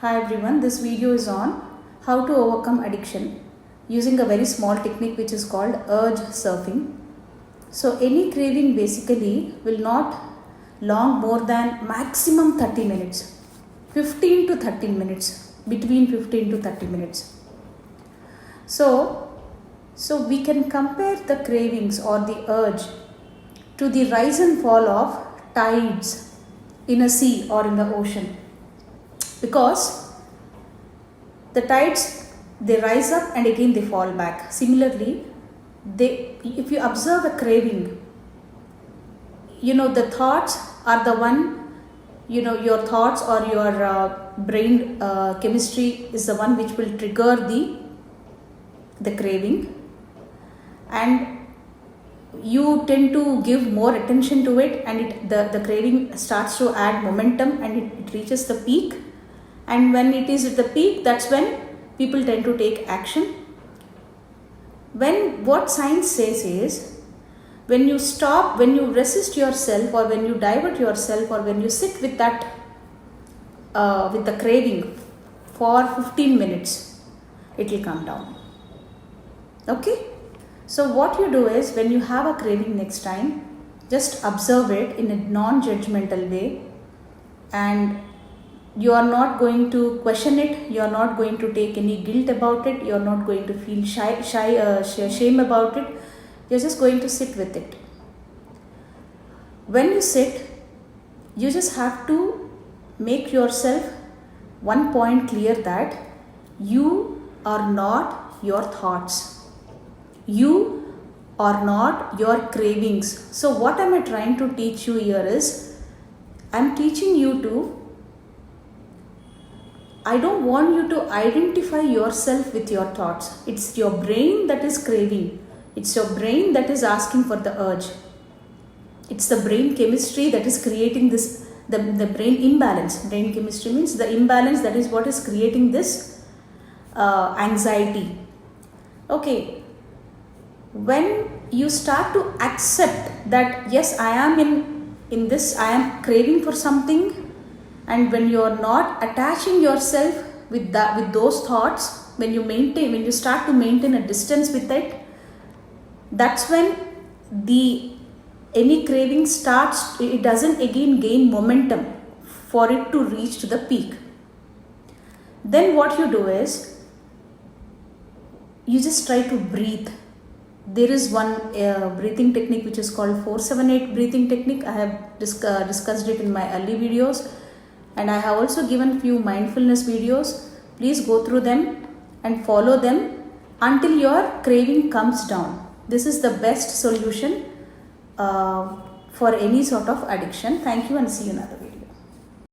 Hi everyone, this video is on how to overcome addiction using a very small technique which is called urge surfing. So any craving basically will not long more than maximum 30 minutes, 15 to 30 minutes, between 15 to 30 minutes. So we can compare the cravings or the urge to the rise and fall of tides in a sea or in the ocean. Because the tides, they rise up and again they fall back. Similarly, if you observe a craving, the thoughts are the one, your thoughts or your brain chemistry is the one which will trigger the craving, and you tend to give more attention to it, and the craving starts to add momentum and it reaches the peak. And when it is at the peak, that's when people tend to take action. What science says is, when you stop, when you resist yourself, or when you divert yourself, or when you sit with that, with the craving for 15 minutes, it will come down. Okay? So what you do is, when you have a craving next time, just observe it in a non-judgmental way, and you are not going to question it, you are not going to take any guilt about it, you are not going to feel shame about it, you are just going to sit with it. When you sit, you just have to make yourself one point clear, that you are not your thoughts, you are not your cravings. So what am I trying to teach you here is, I am teaching you to, I don't want you to identify yourself with your thoughts. It's your brain that is craving. It's your brain that is asking for the urge. It's the brain chemistry that is creating this, the brain imbalance. Brain chemistry means the imbalance, that is what is creating this anxiety. Okay. When you start to accept that, yes, I am in this, I am craving for something, and when you are not attaching yourself with those thoughts, when you start to maintain a distance with it, that's when any craving starts, it doesn't again gain momentum for it to reach to the peak. Then what you do is, you just try to breathe. There is one breathing technique which is called 478 breathing technique. I have discussed it in my early videos, and I have also given few mindfulness videos. Please go through them and follow them until your craving comes down. This is the best solution for any sort of addiction. Thank you, and see you in another video.